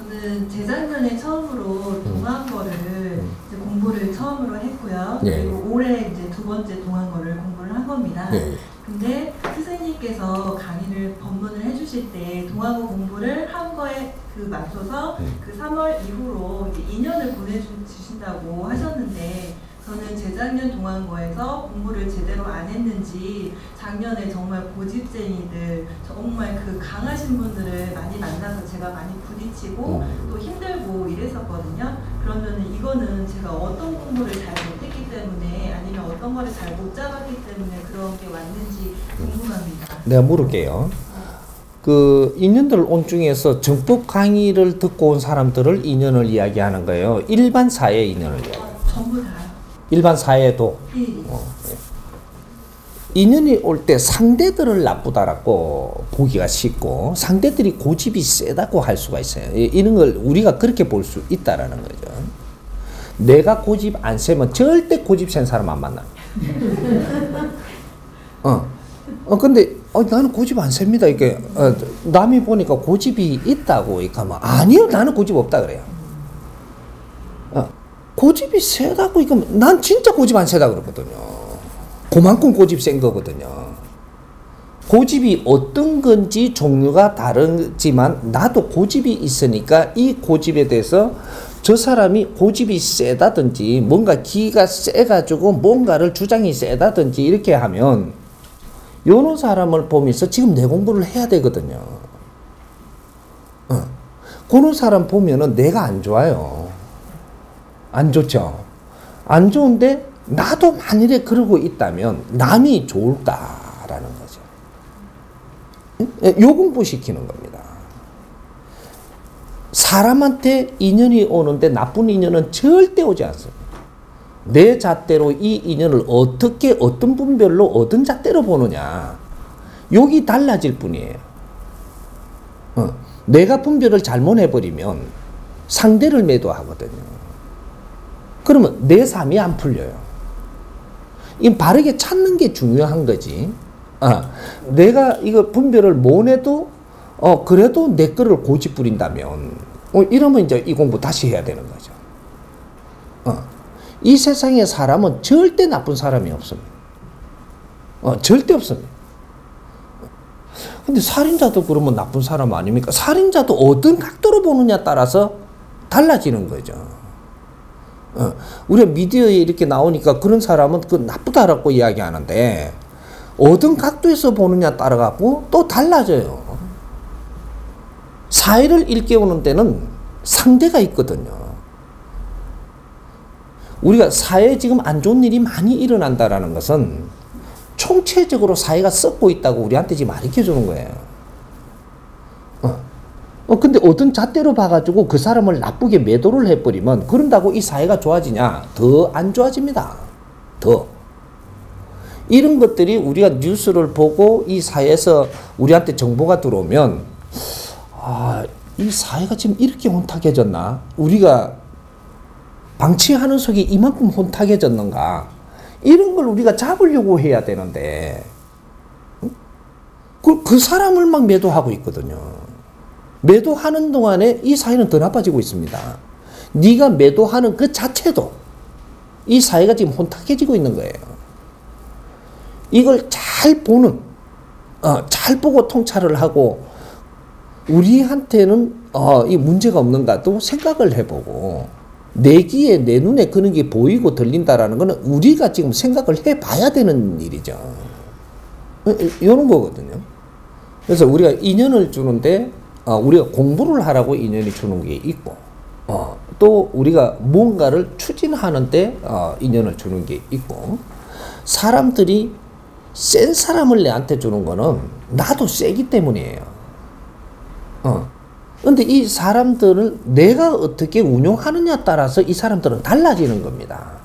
저는 재작년에 처음으로 동안거를 이제 공부를 처음으로 했고요. 네. 그리고 올해 이제 두 번째 동안거를 공부를 한 겁니다. 네. 근데 스승님께서 강의를 법문을 해주실 때 동안거 공부를 한 거에 맞춰서 그 3월 이후로 이제 2년을 보내주신다고 하셨는데 저는 재작년 동안거에서 공부를 제대로 안 했는지 작년에 정말 고집쟁이들 정말 그 강하신 분들을 많이 만나서 제가 많이 부딪히고 또 힘들고 이랬었거든요. 그러면 이거는 제가 어떤 공부를 잘 못했기 때문에 아니면 어떤 거를 잘 못 잡았기 때문에 그런 게 왔는지 궁금합니다. 내가 물을게요. 그 인연들 온 중에서 정법 강의를 듣고 온 사람들을 인연을 이야기하는 거예요. 일반 사회 인연을 이야기해요. 전부 다요. 일반 사회도. 네. 인연이 올 때 상대들을 나쁘다라고 보기가 쉽고 상대들이 고집이 세다고 할 수가 있어요. 이런 걸 우리가 그렇게 볼 수 있다라는 거죠. 내가 고집 안 세면 절대 고집 센 사람 안 만나. 근데 나는 고집 안 셉니다. 이렇게 남이 보니까 고집이 있다고 이렇게 하면 아니요, 나는 고집 없다 그래요. 고집이 세다고 이거 난 진짜 고집 안 세다 그러거든요. 그만큼 고집 센 거거든요. 고집이 어떤 건지 종류가 다르지만 나도 고집이 있으니까 이 고집에 대해서 저 사람이 고집이 세다든지 뭔가 기가 세가지고 뭔가를 주장이 세다든지 이렇게 하면 요런 사람을 보면서 지금 내 공부를 해야 되거든요. 그런 사람 보면은 내가 안 좋아요. 안 좋죠. 안 좋은데 나도 만일에 그러고 있다면 남이 좋을까라는 거죠. 요 공부시키는 겁니다. 사람한테 인연이 오는데 나쁜 인연은 절대 오지 않습니다. 내 잣대로 이 인연을 어떻게 어떤 분별로 어떤 잣대로 보느냐 여기 달라질 뿐이에요. 내가 분별을 잘못 해버리면 상대를 매도하거든요. 그러면 내 삶이 안 풀려요. 이 바르게 찾는 게 중요한 거지. 내가 이거 분별을 못 해도 그래도 내 거를 고집 부린다면 이러면 이제 이 공부 다시 해야 되는 거죠. 이 세상에 사람은 절대 나쁜 사람이 없습니다. 절대 없습니다. 근데 살인자도 그러면 나쁜 사람 아닙니까? 살인자도 어떤 각도로 보느냐에 따라서 달라지는 거죠. 우리가 미디어에 이렇게 나오니까 그런 사람은 그 나쁘다라고 이야기하는데 어떤 각도에서 보느냐에 따라 갖고 또 달라져요. 사회를 일깨우는 데는 상대가 있거든요. 우리가 사회에 지금 안 좋은 일이 많이 일어난다라는 것은 총체적으로 사회가 썩고 있다고 우리한테 지금 가르쳐 주는 거예요. 근데 어떤 잣대로 봐가지고 그 사람을 나쁘게 매도를 해버리면 그런다고 이 사회가 좋아지냐? 더 안 좋아집니다. 더. 이런 것들이 우리가 뉴스를 보고 이 사회에서 우리한테 정보가 들어오면 이 사회가 지금 이렇게 혼탁해졌나? 우리가 방치하는 속에 이만큼 혼탁해졌는가? 이런 걸 우리가 잡으려고 해야 되는데 그 사람을 막 매도하고 있거든요. 매도하는 동안에 이 사회는 더 나빠지고 있습니다. 네가 매도하는 그 자체도 이 사회가 지금 혼탁해지고 있는 거예요. 이걸 잘 보는, 잘 보고 통찰을 하고 우리한테는 이 문제가 없는가도 생각을 해보고 내 귀에 내 눈에 그런 게 보이고 들린다라는 거는 우리가 지금 생각을 해봐야 되는 일이죠. 이런 거거든요. 그래서 우리가 인연을 주는데 우리가 공부를 하라고 인연이 주는 게 있고 또 우리가 뭔가를 추진하는데 인연을 주는 게 있고 사람들이 센 사람을 내한테 주는 거는 나도 세기 때문이에요. 근데 이 사람들을 내가 어떻게 운용하느냐에 따라서 이 사람들은 달라지는 겁니다.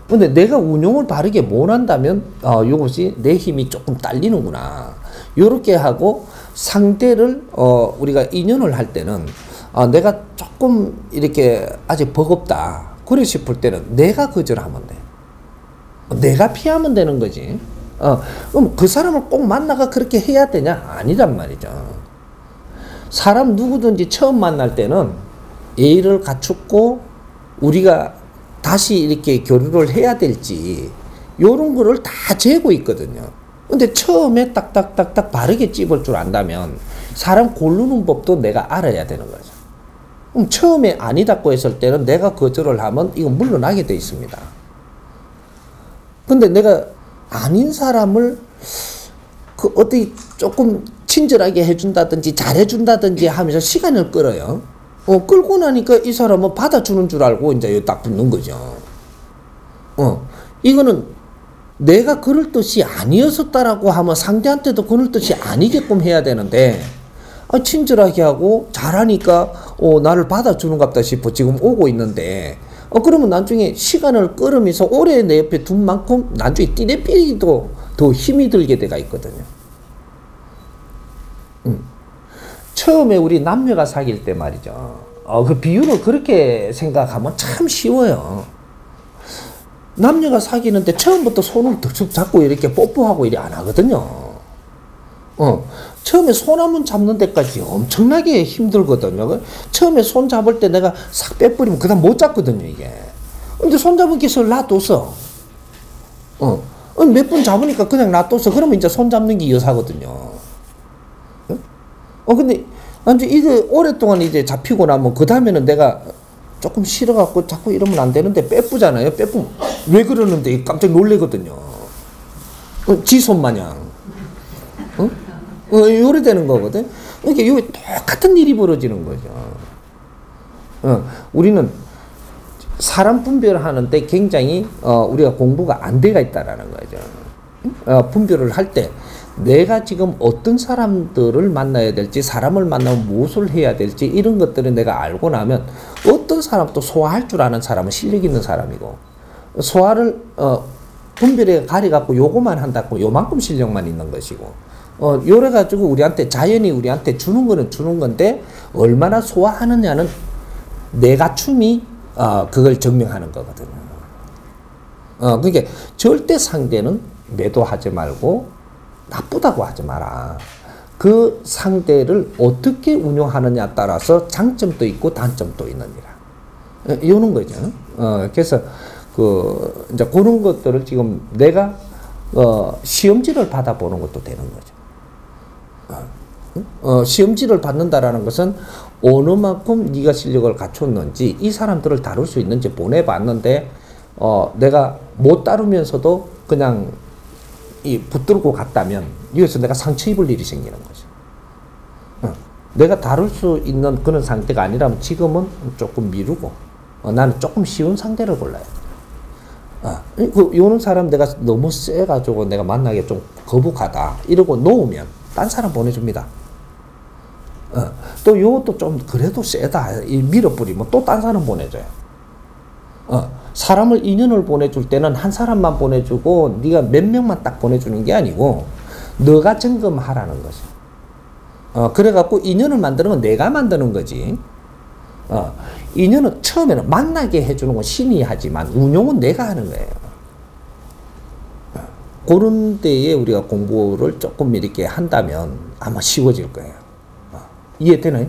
근데 내가 운용을 바르게 못 한다면 이것이 내 힘이 조금 딸리는구나. 이렇게 하고 상대를 우리가 인연을 할 때는 내가 조금 이렇게 아직 버겁다. 그래 싶을 때는 내가 거절하면 돼. 내가 피하면 되는 거지. 그럼 그 사람을 꼭 만나가 그렇게 해야 되냐? 아니란 말이죠. 사람 누구든지 처음 만날 때는 예의를 갖추고 우리가 다시 이렇게 교류를 해야 될지 요런 거를 다 재고 있거든요. 근데 처음에 딱딱딱딱 바르게 찝을 줄 안다면 사람 고르는 법도 내가 알아야 되는 거죠. 그럼 처음에 아니다고 했을 때는 내가 거절을 하면 이건 물러나게 돼 있습니다. 근데 내가 아닌 사람을 그 어디 조금 친절하게 해준다든지 잘해준다든지 하면서 시간을 끌어요. 끌고 나니까 이 사람은 받아주는 줄 알고 이제 여기 딱 붙는 거죠. 이거는 내가 그럴 뜻이 아니었었다라고 하면 상대한테도 그럴 뜻이 아니게끔 해야 되는데, 친절하게 하고 잘하니까 나를 받아주는 것 같다 싶어 지금 오고 있는데, 그러면 나중에 시간을 끌으면서 오래 내 옆에 둔 만큼 나중에 띠레삐도 더 힘이 들게 돼가 있거든요. 처음에 우리 남녀가 사귈 때 말이죠. 그 비유를 그렇게 생각하면 참 쉬워요. 남녀가 사귀는데 처음부터 손을 득 잡고 이렇게 뽀뽀하고 이래 안 하거든요. 처음에 손 한번 잡는 데까지 엄청나게 힘들거든요. 처음에 손 잡을 때 내가 싹 빼버리면 그 다음 못 잡거든요, 이게. 근데 손 잡은 기술 놔뒀어. 몇 번 잡으니까 그냥 놔뒀어. 그러면 이제 손 잡는 게 여사거든요. 근데 이제 이게 오랫동안 이제 잡히고 나면 그 다음에는 내가 조금 싫어갖고 자꾸 이러면 안 되는데 빼쁘잖아요. 빼쁘면 왜 그러는데 깜짝 놀래거든요. 지 손 마냥. 요래 되는 거거든. 이게 여기 똑같은 일이 벌어지는 거죠. 우리는 사람 분별을 하는데 굉장히 우리가 공부가 안 돼가 있다라는 거죠. 분별을 할 때 내가 지금 어떤 사람들을 만나야 될지, 사람을 만나면 무엇을 해야 될지 이런 것들을 내가 알고 나면 어떤 사람도 소화할 줄 아는 사람은 실력 있는 사람이고, 소화를 분별해 가려갖고 요거만 한다고 요만큼 실력만 있는 것이고, 요래 가지고 우리한테 자연이 우리한테 주는 거는 주는 건데 얼마나 소화하느냐는 내 갖춤이 그걸 증명하는 거거든요. 그러니까 절대 상대는 매도하지 말고 나쁘다고 하지 마라. 그 상대를 어떻게 운용하느냐에 따라서 장점도 있고 단점도 있느니라. 이러는 거죠. 그래서 이제 그런 것들을 지금 내가 시험지를 받아보는 것도 되는 거죠. 시험지를 받는다라는 것은 어느 만큼 네가 실력을 갖췄는지, 이 사람들을 다룰 수 있는지 보내봤는데 내가 못 다루면서도 그냥 붙들고 갔다면 여기서 내가 상처 입을 일이 생기는 거죠. 내가 다룰 수 있는 그런 상태가 아니라면 지금은 조금 미루고 나는 조금 쉬운 상대를 골라야 돼. 요런 사람 내가 너무 세가지고 내가 만나기 좀 거북하다 이러고 놓으면 딴 사람 보내줍니다. 또 요것도 좀 그래도 세다 밀어버리면 또 딴 사람 보내줘요. 사람을 인연을 보내줄 때는 한 사람만 보내주고 네가 몇 명만 딱 보내주는 게 아니고 너가 점검하라는 거죠. 그래갖고 인연을 만드는 건 내가 만드는 거지. 인연은 처음에는 만나게 해주는 건 신이 하지만 운용은 내가 하는 거예요. 그런 데에 우리가 공부를 조금 이렇게 한다면 아마 쉬워질 거예요. 이해되나요?